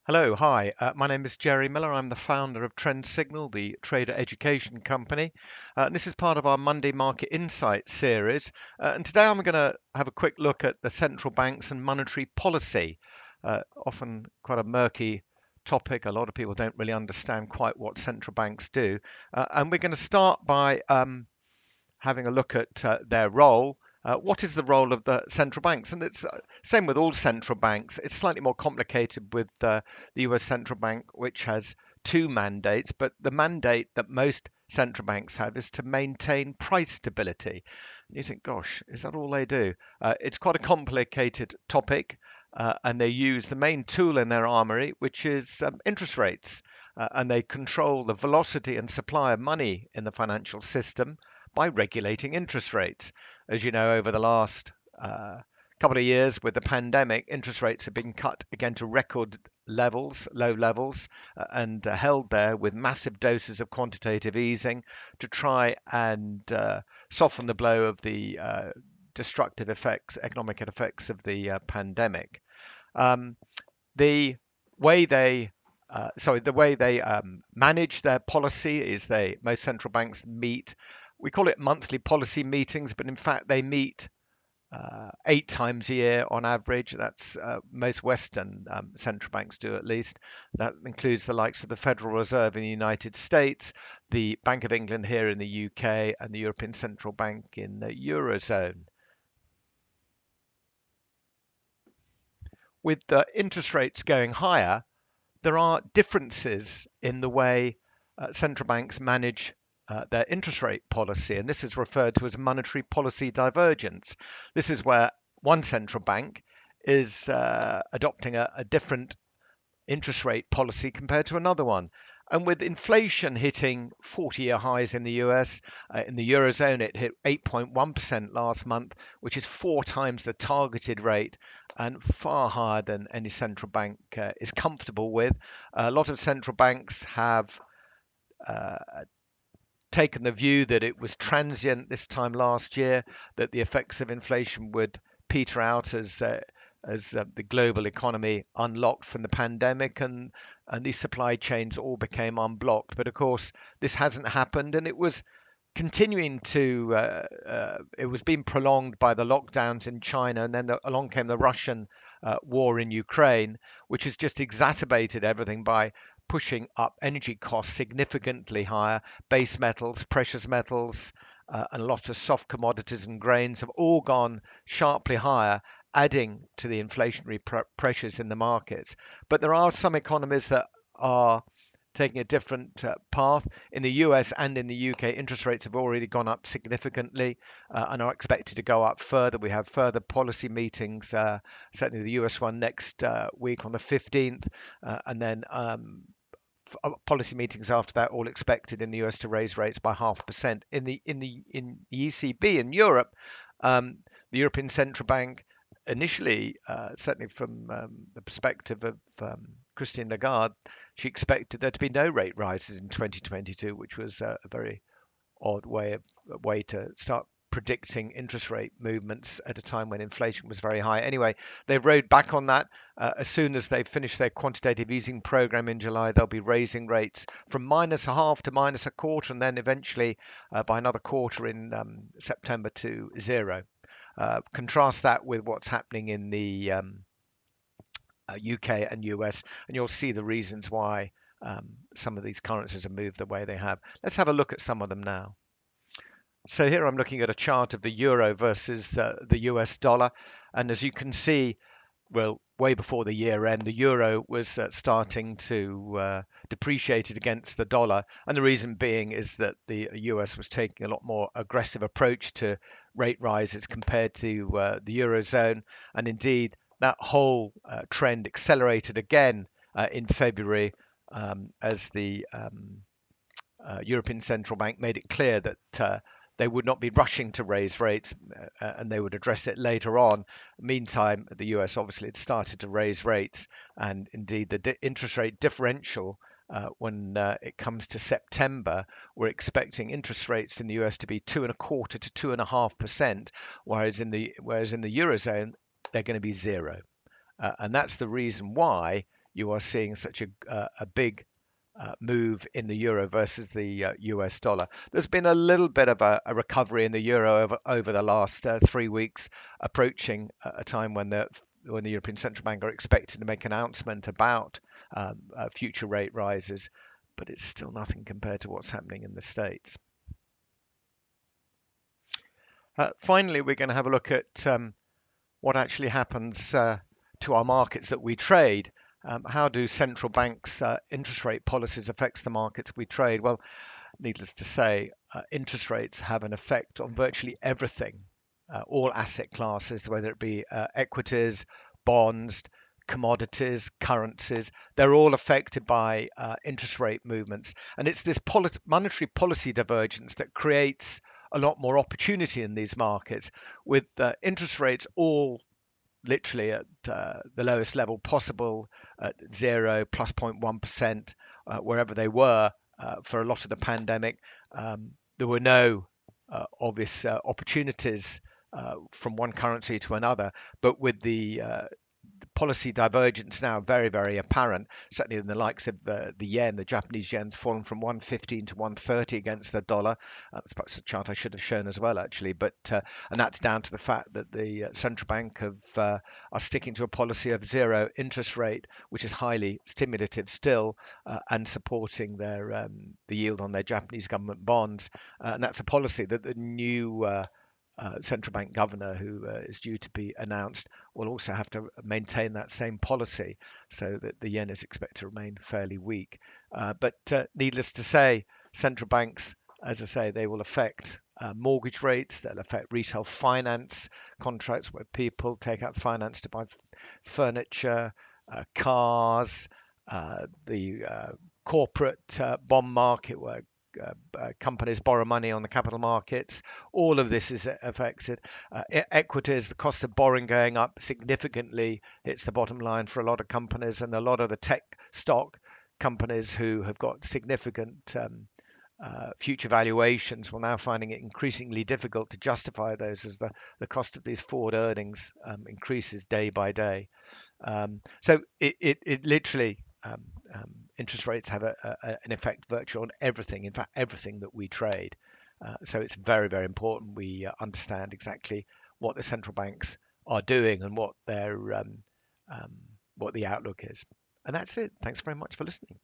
Hello, hi. My name is Jerry Miller. I'm the founder of Trendsignal, the trader education company. And this is part of our Monday Market Insight series. And today I'm going to have a quick look at the central banks and monetary policy. Often quite a murky topic. A lot of people don't really understand quite what central banks do. And we're going to start by having a look at their role. What is the role of the central banks? And it's same with all central banks. It's slightly more complicated with the US central bank, which has two mandates, but the mandate that most central banks have is to maintain price stability. And you think, gosh, is that all they do? It's quite a complicated topic, and they use the main tool in their armory, which is interest rates. And they control the velocity and supply of money in the financial system by regulating interest rates. As you know, over the last couple of years with the pandemic, interest rates have been cut again to record levels, low levels, and held there with massive doses of quantitative easing to try and soften the blow of the destructive effects, economic effects of the pandemic. Um, the way they the way they manage their policy is most central banks meet. We call it monthly policy meetings, but in fact they meet 8 times a year on average. That's most Western central banks do at least. That includes the likes of the Federal Reserve in the United States, the Bank of England here in the UK, and the European Central Bank in the Eurozone. With the interest rates going higher, there are differences in the way central banks manage their interest rate policy, and this is referred to as monetary policy divergence. This is where one central bank is adopting a different interest rate policy compared to another one. And with inflation hitting 40-year highs in the US, in the Eurozone, it hit 8.1% last month, which is 4 times the targeted rate and far higher than any central bank is comfortable with. A lot of central banks have uh, taken the view that it was transient this time last year, that the effects of inflation would peter out as the global economy unlocked from the pandemic and these supply chains all became unblocked. But of course, this hasn't happened, and it was continuing to it was being prolonged by the lockdowns in China, and then along came the Russian war in Ukraine, which has just exacerbated everything by pushing up energy costs significantly higher. Base metals, precious metals, and a lot of soft commodities and grains have all gone sharply higher, adding to the inflationary pressures in the markets. But there are some economies that are taking a different path. In the US and in the UK, interest rates have already gone up significantly and are expected to go up further. We have further policy meetings, certainly the US one next week on the 15th, and then policy meetings after that, all expected in the US to raise rates by 0.5%. In the ECB in Europe, the European Central Bank initially, certainly from the perspective of Christine Lagarde, she expected there to be no rate rises in 2022, which was a very odd way to start predicting interest rate movements at a time when inflation was very high. Anyway, they rode back on that. As soon as they finish their quantitative easing program in July, they'll be raising rates from minus a half to minus a quarter, and then eventually by another quarter in September to zero. Contrast that with what's happening in the UK and US, and you'll see the reasons why some of these currencies have moved the way they have. Let's have a look at some of them now. So here I'm looking at a chart of the euro versus the US dollar. And as you can see, well, way before the year end, the euro was starting to depreciate against the dollar. And the reason being is that the US was taking a lot more aggressive approach to rate rises compared to the Eurozone. And indeed, that whole trend accelerated again in February as the European Central Bank made it clear that they would not be rushing to raise rates and they would address it later on. Meantime, the US obviously had started to raise rates, and indeed the interest rate differential when it comes to September, we're expecting interest rates in the US to be 2.25% to 2.5%, whereas in the Eurozone they're going to be zero. And that's the reason why you are seeing such a big move in the euro versus the US dollar. There's been a little bit of a recovery in the euro over the last 3 weeks, approaching a time when the European Central Bank are expected to make an announcement about future rate rises, but it's still nothing compared to what's happening in the States. Finally, we're going to have a look at what actually happens to our markets that we trade. How do central banks' interest rate policies affect the markets we trade? Well, needless to say, interest rates have an effect on virtually everything, all asset classes, whether it be equities, bonds, commodities, currencies. They're all affected by interest rate movements. And it's this monetary policy divergence that creates a lot more opportunity in these markets, with interest rates all literally at the lowest level possible at 0 plus 0.1%, wherever they were for a lot of the pandemic. There were no obvious opportunities from one currency to another, but with the policy divergence now very, very apparent. Certainly in the likes of the yen, the Japanese yen's fallen from 115 to 130 against the dollar. That's perhaps a chart I should have shown as well, actually. But and that's down to the fact that the central bank are sticking to a policy of zero interest rate, which is highly stimulative still, and supporting the yield on their Japanese government bonds. And that's a policy that the new central bank governor, who is due to be announced, will also have to maintain that same policy, so that the yen is expected to remain fairly weak. But needless to say, central banks, as I say, they will affect mortgage rates, they'll affect retail finance contracts where people take out finance to buy furniture, cars, the corporate bond market where companies borrow money on the capital markets. All of this is affected. Equities, the cost of borrowing going up significantly, hits the bottom line for a lot of companies, and a lot of the tech stock companies who have got significant future valuations will now finding it increasingly difficult to justify those as the cost of these forward earnings increases day by day. So it literally interest rates have an effect virtually on everything. In fact, everything that we trade. So it's very, very important we understand exactly what the central banks are doing and what their um, what the outlook is. And that's it. Thanks very much for listening.